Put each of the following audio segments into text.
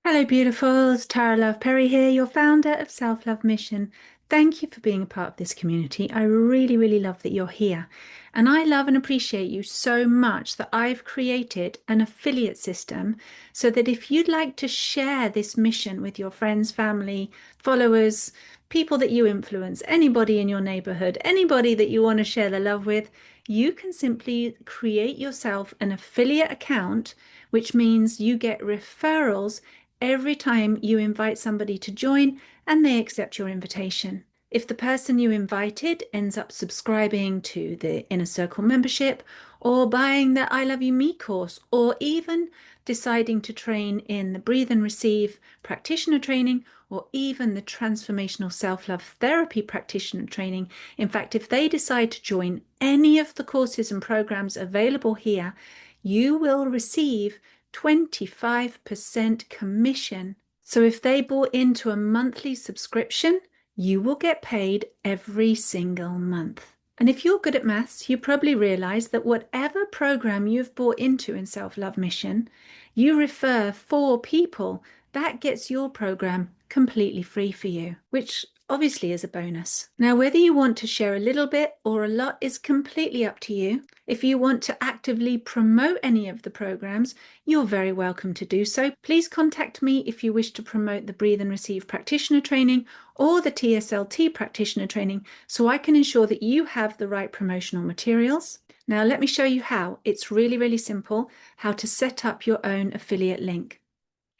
Hello, beautifuls. Tara Love Perry here, your founder of Self-Love Mission. Thank you for being a part of this community. I really, really love that you're here. And I love and appreciate you so much that I've created an affiliate system so that if you'd like to share this mission with your friends, family, followers, people that you influence, anybody in your neighborhood, anybody that you want to share the love with, you can simply create yourself an affiliate account, which means you get referrals every time you invite somebody to join and they accept your invitation. If the person you invited ends up subscribing to the Inner Circle membership or buying the I Love You Me course or even deciding to train in the Breathe and Receive practitioner training or even the Transformational Self-Love Therapy practitioner training, in fact, if they decide to join any of the courses and programs available here, you will receive 25% commission. So if they bought into a monthly subscription, you will get paid every single month. And if you're good at maths, you probably realize that whatever program you've bought into in Self-Love Mission, you refer 4 people, that gets your program completely free for you, which obviously is a bonus. Now, whether you want to share a little bit or a lot is completely up to you. If you want to actively promote any of the programs, you're very welcome to do so. Please contact me if you wish to promote the Breathe and Receive practitioner training or the TSLT practitioner training so I can ensure that you have the right promotional materials. Now, let me show you how. It's really, really simple how to set up your own affiliate link.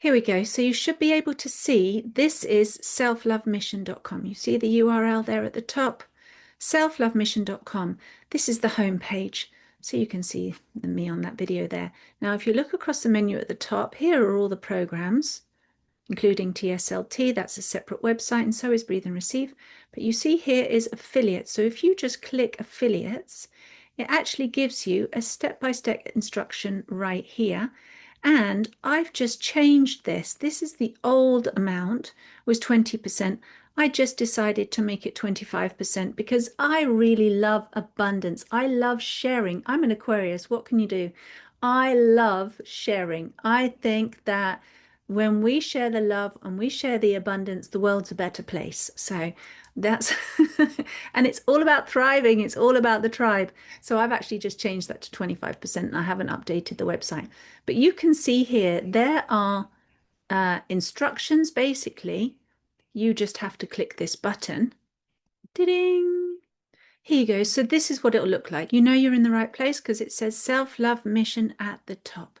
Here we go. So you should be able to see this is selflovemission.com. You see the URL there at the top, selflovemission.com. This is the home page. So you can see me on that video there. Now, if you look across the menu at the top, here are all the programs, including TSLT. That's a separate website, and so is Breathe and Receive. But you see here is affiliates. So if you just click affiliates, it actually gives you a step-by-step instruction right here. And I've just changed this. This is the old amount, was 20%. I just decided to make it 25% because I really love abundance. I love sharing. I'm an Aquarius. What can you do? I love sharing. I think that when we share the love and we share the abundance, the world's a better place. So that's, and it's all about thriving. It's all about the tribe. So I've actually just changed that to 25% and I haven't updated the website. But you can see here, there are instructions basically. You just have to click this button. Ding! Here you go. So this is what it'll look like. You know you're in the right place because it says Self-Love Mission at the top.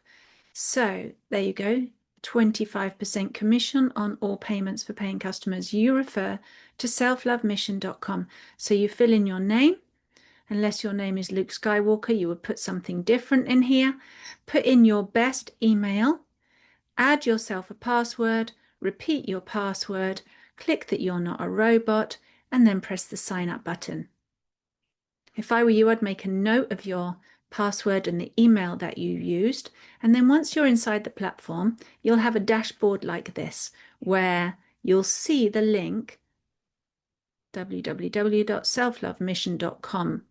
So there you go. 25% commission on all payments for paying customers. You refer to selflovemission.com. So you fill in your name. Unless your name is Luke Skywalker, you would put something different in here. Put in your best email. Add yourself a password. Repeat your password. Click that you're not a robot. And then press the sign up button. If I were you, I'd make a note of your password and the email that you used. And then once you're inside the platform, you'll have a dashboard like this, where you'll see the link, www.selflovemission.com.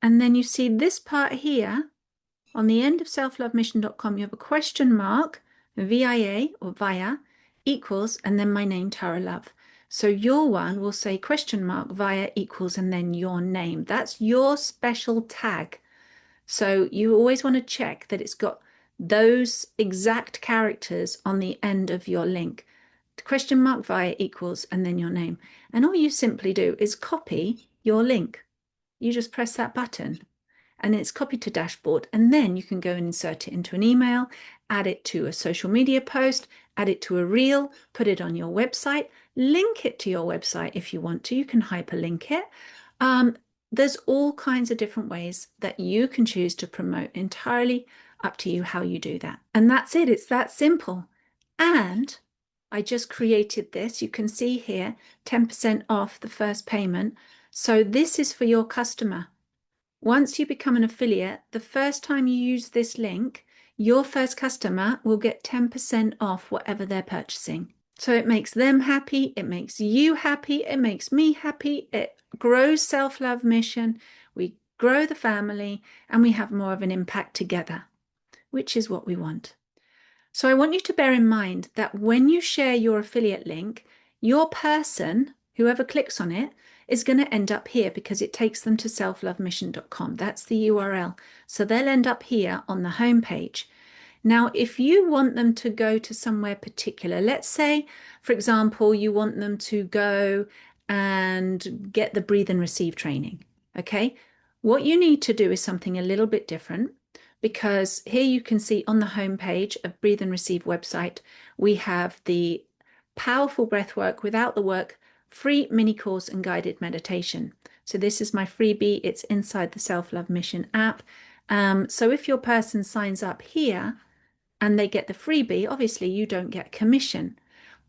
And then you see this part here, on the end of selflovemission.com, you have a question mark, VIA or via, equals, and then my name, Tara Love. So your one will say question mark, via, equals, and then your name. That's your special tag. So you always want to check that it's got those exact characters on the end of your link. The question mark, via, equals, and then your name. And all you simply do is copy your link. You just press that button and it's copied to dashboard, and then you can go and insert it into an email, add it to a social media post, add it to a reel, put it on your website, link it to your website if you want to. You can hyperlink it. There's all kinds of different ways that you can choose to promote, entirely up to you how you do that. And that's it. It's that simple. And I just created this. You can see here 10% off the first payment. So this is for your customer. Once you become an affiliate, the first time you use this link, your first customer will get 10% off whatever they're purchasing. So it makes them happy, it makes you happy, it makes me happy, it grows Self-Love Mission, we grow the family, and we have more of an impact together, which is what we want. So I want you to bear in mind that when you share your affiliate link, your person, whoever clicks on it, is going to end up here because it takes them to selflovemission.com. That's the URL. So they'll end up here on the home page. Now, if you want them to go to somewhere particular, let's say, for example, you want them to go and get the breathe and receive training. Okay. What you need to do is something a little bit different, because here you can see on the home page of Breathe and Receive website, we have the powerful breath work without the work, free mini course and guided meditation. So this is my freebie. It's inside the Self-Love Mission app. So if your person signs up here and they get the freebie, obviously you don't get commission.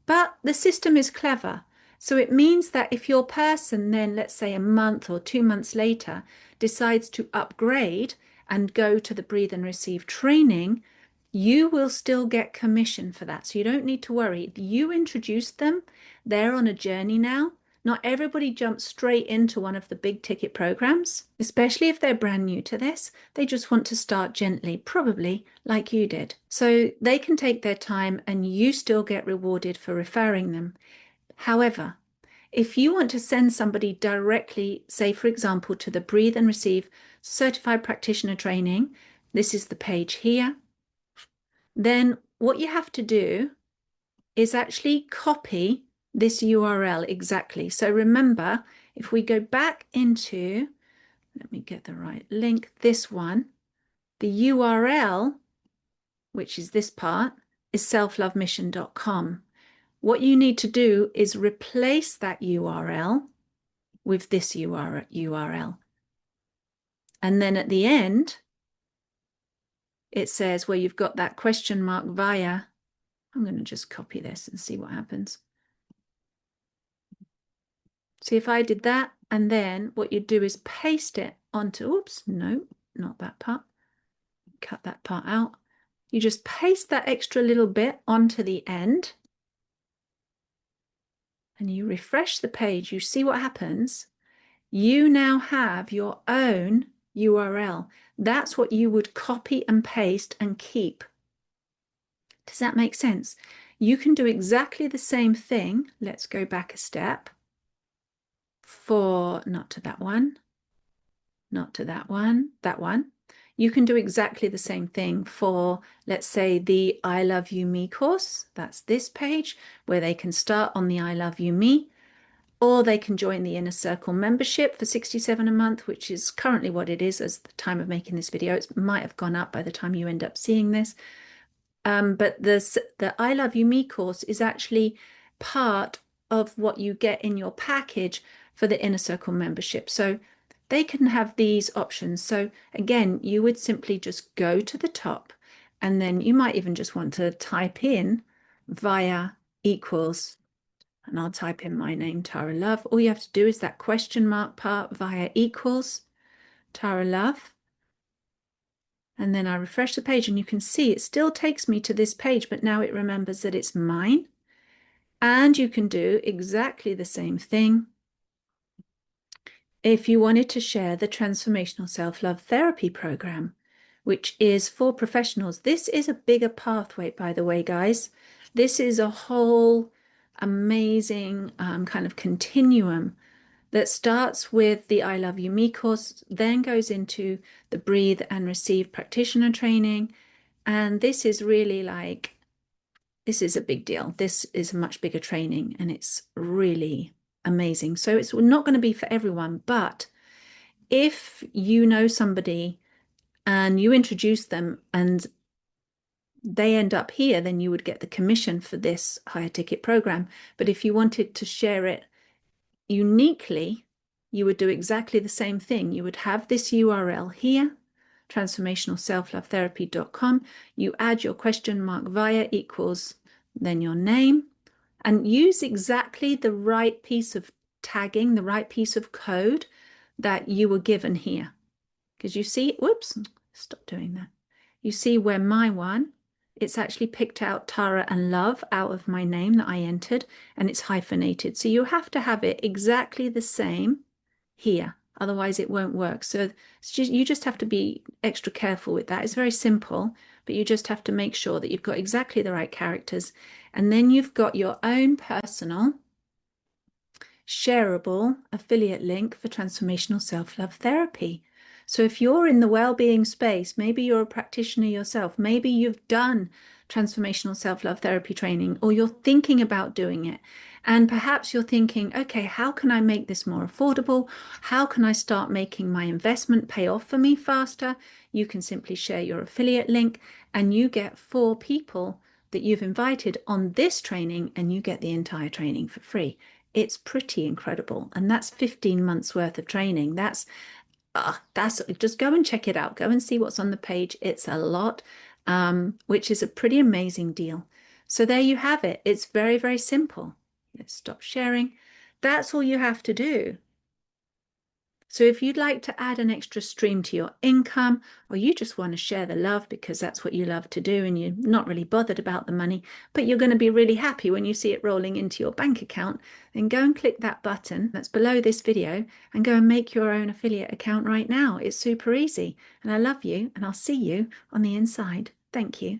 But the system is clever. So it means that if your person then, let's say a month or 2 months later, decides to upgrade and go to the Breathe and Receive training, you will still get commission for that. So you don't need to worry. You introduced them. They're on a journey now. Not everybody jumps straight into one of the big ticket programs, especially if they're brand new to this. They just want to start gently, probably like you did. So they can take their time and you still get rewarded for referring them. However, if you want to send somebody directly, say, for example, to the Breathe and Receive Certified Practitioner Training, this is the page here, then what you have to do is actually copy this URL exactly. So remember, if we go back into, let me get the right link, this one, the URL, which is this part, is selflovemission.com. What you need to do is replace that URL with this URL. And then at the end, it says where you've got that question mark via, I'm going to just copy this and see what happens. See, if I did that, and then what you do is paste it onto, oops, no, not that part. Cut that part out. You just paste that extra little bit onto the end and you refresh the page. You see what happens. You now have your own URL. That's what you would copy and paste and keep. Does that make sense? You can do exactly the same thing. Let's go back a step for, not to that one, not to that one, that one. You can do exactly the same thing for, let's say, the I Love You Me course. That's this page where they can start on the I Love You Me, or they can join the Inner Circle membership for $67 a month, which is currently what it is as the time of making this video. It might have gone up by the time you end up seeing this. But the I Love You Me course is actually part of what you get in your package for the Inner Circle membership. So they can have these options. So again, you would simply just go to the top, and then you might even just want to type in via equals, and I'll type in my name, Tara Love. All you have to do is that question mark part via equals, Tara Love. And then I refresh the page and you can see it still takes me to this page, but now it remembers that it's mine. And you can do exactly the same thing if you wanted to share the Transformational Self-Love Therapy program, which is for professionals. This is a bigger pathway, by the way, guys. This is a whole amazing kind of continuum that starts with the I Love You Me course, then goes into the Breathe and Receive practitioner training. And this is really like, this is a big deal. This is a much bigger training and it's really amazing. So it's not going to be for everyone, but if you know somebody and you introduce them and they end up here, then you would get the commission for this higher ticket program. But if you wanted to share it uniquely, you would do exactly the same thing. You would have this URL here, transformationalselflovetherapy.com. You add your question mark via equals, then your name, and use exactly the right piece of tagging, the right piece of code that you were given here. Because you see, whoops, stop doing that. You see where my one, it's actually picked out Tara and Love out of my name that I entered, and it's hyphenated. So you have to have it exactly the same here, otherwise it won't work. So it's just, you just have to be extra careful with that. It's very simple, but you just have to make sure that you've got exactly the right characters. And then you've got your own personal shareable affiliate link for Transformational Self-Love Therapy. So if you're in the well-being space, maybe you're a practitioner yourself, maybe you've done Transformational Self-Love Therapy training, or you're thinking about doing it, and perhaps you're thinking, okay, how can I make this more affordable? How can I start making my investment pay off for me faster? You can simply share your affiliate link and you get 4 people that you've invited on this training, and you get the entire training for free. It's pretty incredible. And that's 15 months worth of training. That's just go and check it out. Go and see what's on the page. It's a lot, which is a pretty amazing deal. So there you have it. It's very, very simple. Let's stop sharing. That's all you have to do. So if you'd like to add an extra stream to your income, or you just want to share the love because that's what you love to do and you're not really bothered about the money, but you're going to be really happy when you see it rolling into your bank account, then go and click that button that's below this video and go and make your own affiliate account right now. It's super easy. And I love you, and I'll see you on the inside. Thank you.